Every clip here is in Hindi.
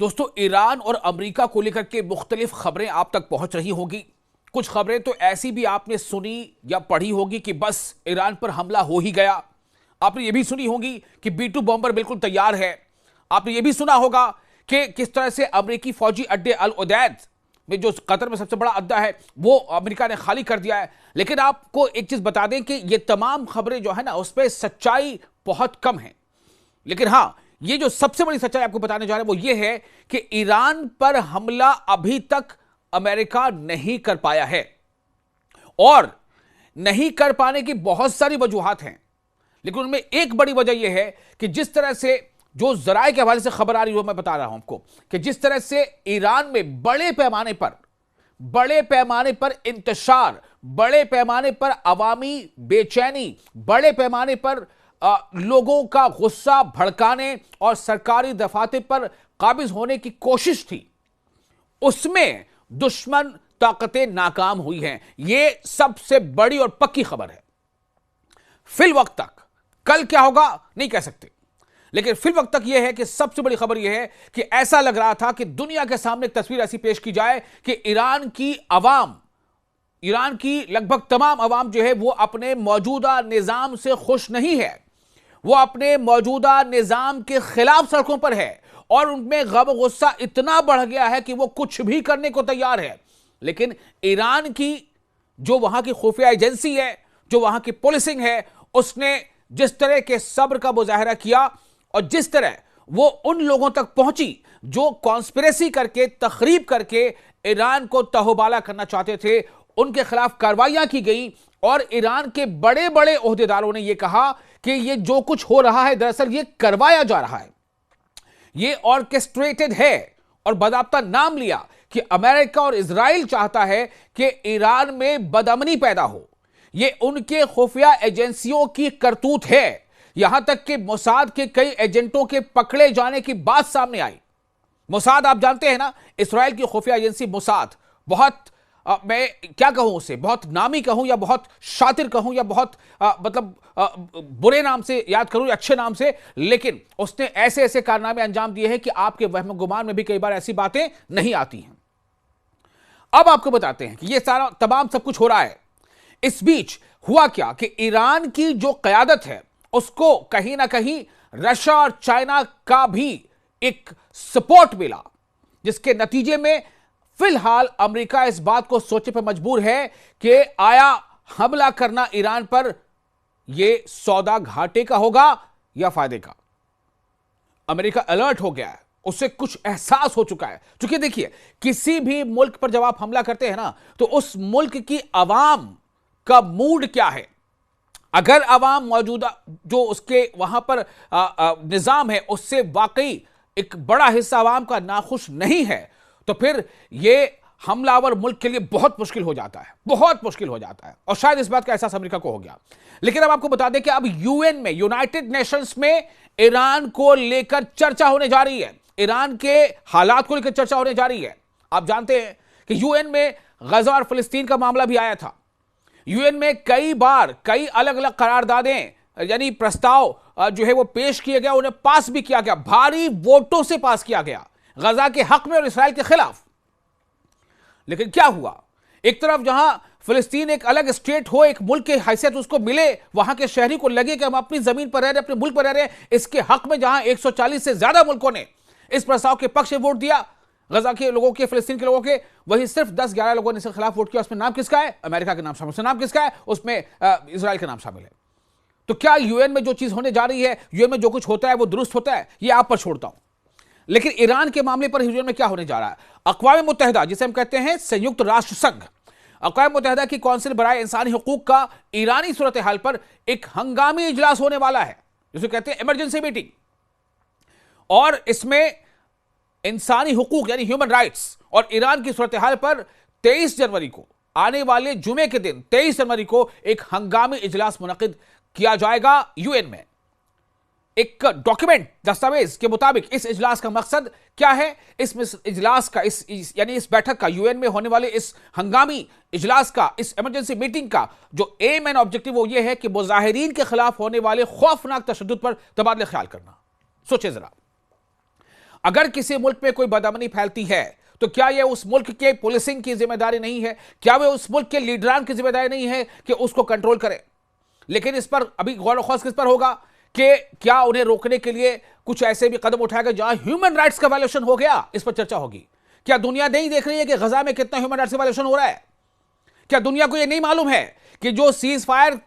दोस्तों, ईरान और अमेरिका को लेकर के मुख्तलिफ खबरें आप तक पहुंच रही होंगी। कुछ खबरें तो ऐसी भी आपने सुनी या पढ़ी होगी कि बस ईरान पर हमला हो ही गया। आपने ये भी सुनी होगी कि B-2 बॉम्बर बिल्कुल तैयार है। आपने ये भी सुना होगा कि किस तरह से अमेरिकी फौजी अड्डे अल उदैद में, जो कतर में सबसे बड़ा अड्डा है, वो अमेरिका ने खाली कर दिया है। लेकिन आपको एक चीज बता दें कि ये तमाम खबरें जो है ना, उस पर सच्चाई बहुत कम है। लेकिन हां, ये जो सबसे बड़ी सच्चाई आपको बताने जा रहे हैं वो ये है कि ईरान पर हमला अभी तक अमेरिका नहीं कर पाया है। और नहीं कर पाने की बहुत सारी वजूहात हैं, लेकिन उनमें एक बड़ी वजह यह है कि जिस तरह से, जो जराए के हवाले से खबर आ रही है, मैं बता रहा हूं आपको कि जिस तरह से ईरान में बड़े पैमाने पर इंतशार, बड़े पैमाने पर अवामी बेचैनी, बड़े पैमाने पर लोगों का गुस्सा भड़काने और सरकारी दफातर पर काबिज होने की कोशिश थी, उसमें दुश्मन ताकतें नाकाम हुई हैं। यह सबसे बड़ी और पक्की खबर है। फिल वक्त तक, कल क्या होगा नहीं कह सकते, लेकिन फिल वक्त तक यह है कि सबसे बड़ी खबर यह है कि ऐसा लग रहा था कि दुनिया के सामने एक तस्वीर ऐसी पेश की जाए कि ईरान की अवाम, ईरान की लगभग तमाम अवाम जो है वो अपने मौजूदा निजाम से खुश नहीं है। वो अपने मौजूदा निजाम के खिलाफ सड़कों पर है और उनमें गम गुस्सा इतना बढ़ गया है कि वो कुछ भी करने को तैयार है। लेकिन ईरान की जो वहां की खुफिया एजेंसी है, जो वहां की पुलिसिंग है, उसने जिस तरह के सब्र का मुजाहरा किया और जिस तरह वो उन लोगों तक पहुंची जो कॉन्स्पिरेसी करके, तखरीब करके ईरान को तहोबाला करना चाहते थे, उनके खिलाफ कार्रवाइयां की गई। और ईरान के बड़े बड़े ओहदेदारों ने यह कहा कि ये जो कुछ हो रहा है दरअसल ये करवाया जा रहा है, ये ऑर्केस्ट्रेटेड है। और बाकायदा नाम लिया कि अमेरिका और इजराइल चाहता है कि ईरान में बदअमनी पैदा हो। ये उनके खुफिया एजेंसियों की करतूत है। यहां तक कि मोसाद के कई एजेंटों के पकड़े जाने की बात सामने आई। मोसाद आप जानते हैं ना, इस्राएल की खुफिया एजेंसी मोसाद, बहुत मैं क्या कहूं उसे, बहुत नामी कहूं या बहुत शातिर कहूं या बहुत बुरे नाम से याद करूं या अच्छे नाम से, लेकिन उसने ऐसे ऐसे कारनामे अंजाम दिए हैं कि आपके वहम गुमान में भी कई बार ऐसी बातें नहीं आती हैं। अब आपको बताते हैं कि यह सारा तमाम सब कुछ हो रहा है। इस बीच हुआ क्या कि ईरान की जो क़यादत है उसको कहीं ना कहीं रशिया और चाइना का भी एक सपोर्ट मिला, जिसके नतीजे में फिलहाल अमेरिका इस बात को सोचने पर मजबूर है कि आया हमला करना ईरान पर यह सौदा घाटे का होगा या फायदे का। अमेरिका अलर्ट हो गया है, उससे कुछ एहसास हो चुका है। क्योंकि देखिए, किसी भी मुल्क पर जब आप हमला करते हैं ना, तो उस मुल्क की आवाम का मूड क्या है। अगर आवाम मौजूदा जो उसके वहां पर निजाम है उससे वाकई एक बड़ा हिस्सा आवाम का नाखुश नहीं है, तो फिर यह हमलावर मुल्क के लिए बहुत मुश्किल हो जाता है, बहुत मुश्किल हो जाता है। और शायद इस बात का एहसास अमेरिका को हो गया। लेकिन अब आपको बता दें कि अब यूएन में, यूनाइटेड नेशंस में ईरान को लेकर चर्चा होने जा रही है, ईरान के हालात को लेकर चर्चा होने जा रही है। आप जानते हैं कि यूएन में गजा और फिलिस्तीन का मामला भी आया था। यूएन में कई बार कई अलग अलग करारदादें यानी प्रस्ताव जो है वो पेश किए गए, उन्हें पास भी किया गया, भारी वोटों से पास किया गया गजा के हक में और इस्राएल के खिलाफ। लेकिन क्या हुआ, एक तरफ जहां फिलिस्तीन एक अलग स्टेट हो, एक मुल्क की हैसियत उसको मिले, वहां के शहरी को लगे कि हम अपनी जमीन पर रह रहे, अपने मुल्क पर रह रहे, इसके हक में जहां 140 से ज्यादा मुल्कों ने इस प्रस्ताव के पक्ष में वोट दिया, गजा के लोगों के, फिलिस्तीन के लोगों के, वही सिर्फ 10-11 लोगों ने इसके खिलाफ वोट किया। उसमें नाम किसका है? अमेरिका का नाम शामिल। उसमें नाम किसका है? उसमें इजराइल का नाम शामिल है। तो क्या यूएन में जो चीज होने जा रही है, यूएन में जो कुछ होता है वो दुरुस्त होता है? ये आप पर छोड़ता हूं। लेकिन ईरान के मामले पर यूएन में क्या होने जा रहा है? अक़वाम मुत्तहिदा, जिसे हम कहते हैं संयुक्त राष्ट्र संघ, अक़वाम मुत्तहिदा की कौंसिल बराए इंसानी हुकूक का ईरानी सूरत हाल पर एक हंगामी इजलास होने वाला है, जिसे कहते हैं इमरजेंसी मीटिंग। और इसमें इंसानी हुकूक यानी ह्यूमन राइट्स और ईरान की सूरत हाल पर 23 जनवरी को, आने वाले जुमे के दिन 23 जनवरी को एक हंगामी इजलास मुनक़िद किया जाएगा यूएन में। एक डॉक्यूमेंट, दस्तावेज के मुताबिक इस इजलास का मकसद क्या है? इस इजलास का, यानी इस बैठक का, यूएन में होने वाले इस हंगामी इजलास का, इस इमरजेंसी मीटिंग का जो एम एंड ऑब्जेक्टिव वो ये है कि मुजाहिरीन के खिलाफ होने वाले खौफनाक तशद्दुद पर तबादला ख्याल करना। सोचे जरा, अगर किसी मुल्क में कोई बदअमनी फैलती है तो क्या यह उस मुल्क के पुलिसिंग की जिम्मेदारी नहीं है? क्या वह उस मुल्क के लीडरान की जिम्मेदारी नहीं है कि उसको कंट्रोल करे? लेकिन इस पर अभी गौर व खौस किस पर होगा कि क्या उन्हें रोकने के लिए कुछ ऐसे भी कदम उठाएगा जहां ह्यूमन राइट्स का वायलेशन हो गया, इस पर चर्चा होगी। क्या दुनिया नहीं देख रही है कि गजा में कितना ह्यूमन राइट्स का वायलेशन हो रहा है? क्या दुनिया को यह नहीं मालूम है कि जो सीज फायर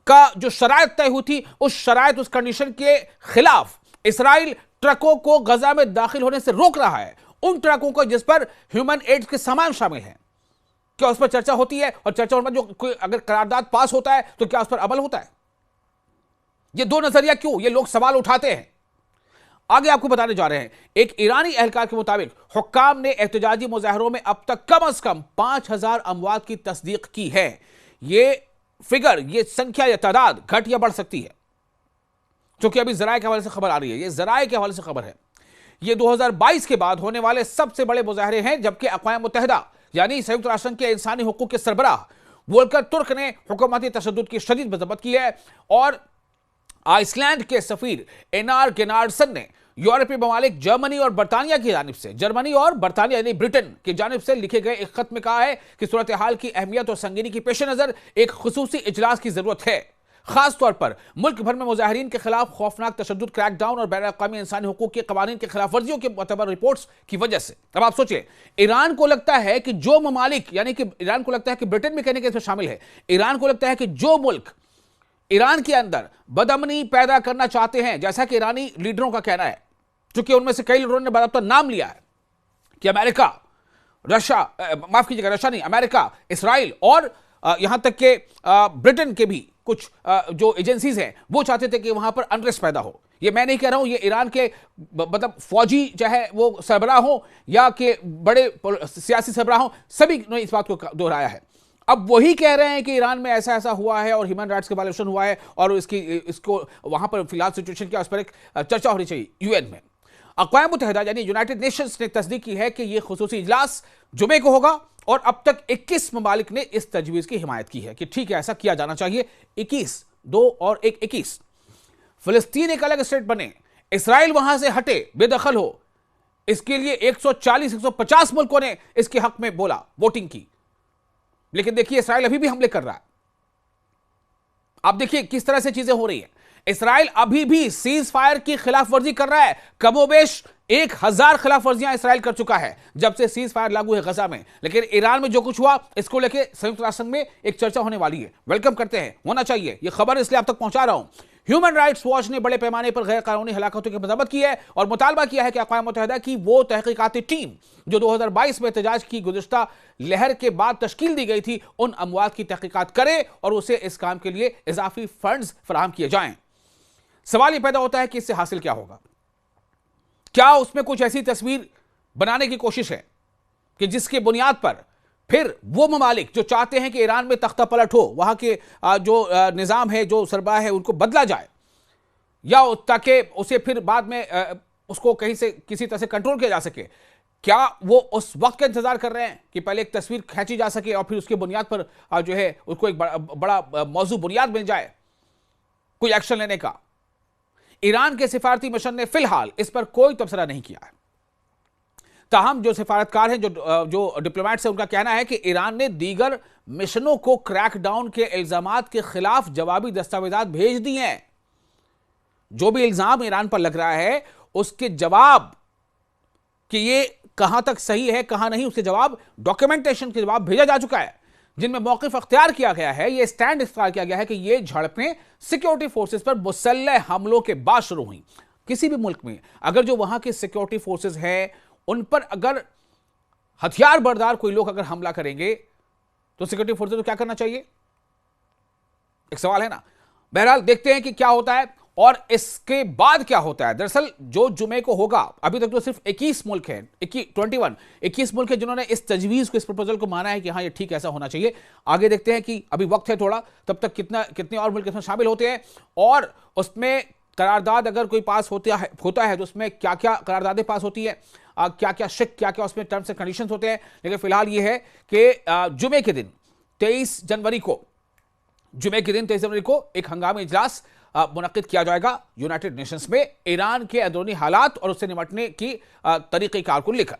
का जो शराइत तय हुई थी, उस शराइत, उस कंडीशन के खिलाफ इसराइल ट्रकों को गजा में दाखिल होने से रोक रहा है, उन ट्रकों को जिस पर ह्यूमन एड के सामान शामिल हैं? क्या उस पर चर्चा होती है? और चर्चा होने पर जो कोई अगर करारदाद पास होता है तो क्या उस पर अमल होता है? ये दो नजरिया क्यों, ये लोग सवाल उठाते हैं। आगे आपको बताने जा रहे हैं, एक ईरानी एहलकार के मुताबिक हुक्काम ने एहतजाजी मुजाहरों में अब तक कम से कम 5000 अमवात की तस्दीक की है। ये फिगर, ये संख्या या तादाद घट या बढ़ सकती है, क्योंकि अभी जराए के हवाले से खबर आ रही है। ये जराए के हवाले से खबर है। ये 2022 के बाद होने वाले सबसे बड़े मुजाहरे हैं, जबकि अक़वाम मुत्तहिदा यानी संयुक्त राष्ट्र संघ के इंसानी हुकूक के सरबराह वोल्कर तुर्क ने हुकूमती तशद्दुद की शदीद मजम्मत की है, और आइसलैंड के सफीर एनार गेनार्डसन ने यूरोपीय ममालिक जर्मनी और बरतानिया की जानिब से, जर्मनी और बरतानिया यानी ब्रिटेन की जानिब से लिखे गए एक खत में कहा है कि सूरत हाल की अहमियत और संगीनी की पेश नजर एक खुसूसी इजलास की जरूरत है, खासतौर पर मुल्क भर में मुजाहिरीन के खिलाफ खौफनाक तशद्दुद, क्रैकडाउन और बैन अक़वामी इंसानी हुकूक के कवानीन के खिलाफ वर्जियों के मुतबर रिपोर्ट्स की वजह से। अब आप सोचिए, ईरान को लगता है कि जो ममालिक, यानी कि ईरान को लगता है कि ब्रिटेन भी कहने के इसमें शामिल है, ईरान को लगता है कि जो मुल्क ईरान के अंदर बदअमनी पैदा करना चाहते हैं, जैसा कि ईरानी लीडरों का कहना है, चूंकि उनमें से कई लीडरों ने बाकायदा नाम लिया है कि अमेरिका, रशिया, माफ कीजिएगा, रशिया नहीं, अमेरिका, इसराइल और यहां तक के ब्रिटेन के भी कुछ जो एजेंसीज हैं वो चाहते थे कि वहां पर अनरेस्ट पैदा हो। ये मैं नहीं कह रहा हूं, ये ईरान के मतलब फौजी चाहे वो सरबराह हो या के बड़े सियासी सरबराह हो, सभी ने इस बात को दोहराया है। अब वही कह रहे हैं कि ईरान में ऐसा ऐसा हुआ है और ह्यूमन राइट्स का वायलेशन हुआ है और इसको वहां पर फिलहाल सिचुएशन की उस पर एक चर्चा होनी चाहिए यूएन में। अक़वाम मुत्तहिदा यानी यूनाइटेड नेशंस ने तस्दीक की है कि यह खुसूसी इजलास जुमे को होगा, और अब तक 21 ममालिक ने इस तजवीज़ की हिमायत की है कि ठीक है, ऐसा किया जाना चाहिए। 21, 2 और 1, 21। फिलिस्तीन एक अलग स्टेट बने, इसराइल वहां से हटे, बेदखल हो, इसके लिए 140-150 मुल्कों ने इसके हक में बोला, वोटिंग की। लेकिन देखिए, इसराइल अभी भी हमले कर रहा है। आप देखिए किस तरह से चीजें हो रही है। इसराइल अभी भी सीज फायर की खिलाफ वर्जी कर रहा है। कमोबेश 1000 खिलाफ वर्जियां इसराइल कर चुका है जब से सीज फायर लागू है गजा में। लेकिन ईरान में जो कुछ हुआ, इसको लेकर संयुक्त राष्ट्र संघ में एक चर्चा होने वाली है। वेलकम करते हैं, होना चाहिए। यह खबर इसलिए आप तक पहुंचा रहा हूं। ह्यूमन राइट्स वॉच ने बड़े पैमाने पर गैर कानूनी हलाकतों की मजम्मत की है और मुतालबा किया है कि अक़वाम मुत्तहिदा की वो तहकीकाती टीम जो 2022 में एहतजाज की गुज़िश्ता लहर के बाद तश्कील दी गई थी, उन अमवात की तहकीकात करे और उसे इस काम के लिए इजाफी फंड्स फराहम किए जाएं। सवाल यह पैदा होता है कि इससे हासिल क्या होगा? क्या उसमें कुछ ऐसी तस्वीर बनाने की कोशिश है कि जिसके बुनियाद पर फिर वो ममालिक जो चाहते हैं कि ईरान में तख्ता पलट हो, वहां के जो निज़ाम है, जो सरबराह है, उनको बदला जाए, या ताकि उसे फिर बाद में उसको कहीं से किसी तरह से कंट्रोल किया जा सके? क्या वो उस वक्त का इंतजार कर रहे हैं कि पहले एक तस्वीर खींची जा सके और फिर उसके बुनियाद पर जो है उसको एक बड़ा मौजू बुनियाद मिल जाए कोई एक्शन लेने का? ईरान के सिफारती मिशन ने फिलहाल इस पर कोई तबसरा नहीं किया है। ताहम जो सिफारतकार हैं, जो डिप्लोमेट्स हैं, उनका कहना है कि ईरान ने दीगर मिशनों को क्रैकडाउन के इल्जामात के खिलाफ जवाबी दस्तावेजात भेज दिए हैं। जो भी इल्जाम ईरान पर लग रहा है उसके जवाब कि ये कहां तक सही है कहां नहीं, उसके जवाब, डॉक्यूमेंटेशन के जवाब भेजा जा चुका है, जिनमें मौक़िफ़ अख्तियार किया गया है, ये स्टैंड इख्तियार किया गया है कि ये झड़पें सिक्योरिटी फोर्सेस पर मुसल्लह हमलों के बाद शुरू हुई। किसी भी मुल्क में अगर जो वहां के सिक्योरिटी फोर्सेस हैं उन पर अगर हथियार बरदार कोई लोग अगर हमला करेंगे तो सिक्योरिटी फोर्सेस को क्या करना चाहिए? एक सवाल है ना। बहरहाल देखते हैं कि क्या होता है और इसके बाद क्या होता है। दरअसल जो जुमे को होगा, अभी तक तो सिर्फ 21 मुल्क हैं, 21 मुल्क हैं जिन्होंने इस तजवीज़ को, इस प्रपोजल को माना है कि हाँ ये ठीक ऐसा होना चाहिए। आगे देखते हैं कि अभी वक्त है थोड़ा, तब तक कितने और मुल्क इसमें शामिल होते हैं और उसमें करारदाद अगर कोई पास होता है तो उसमें क्या क्या करारदादें पास होती है, क्या क्या शिक, क्या क्या उसमें टर्म्स एंड कंडीशंस होते हैं। लेकिन फिलहाल ये है कि जुमे के दिन 23 जनवरी को एक हंगामी इजलास मुनक्किद किया जाएगा यूनाइटेड नेशंस में ईरान के अंदरूनी हालात और उससे निपटने की तरीक़ेकार को लेकर।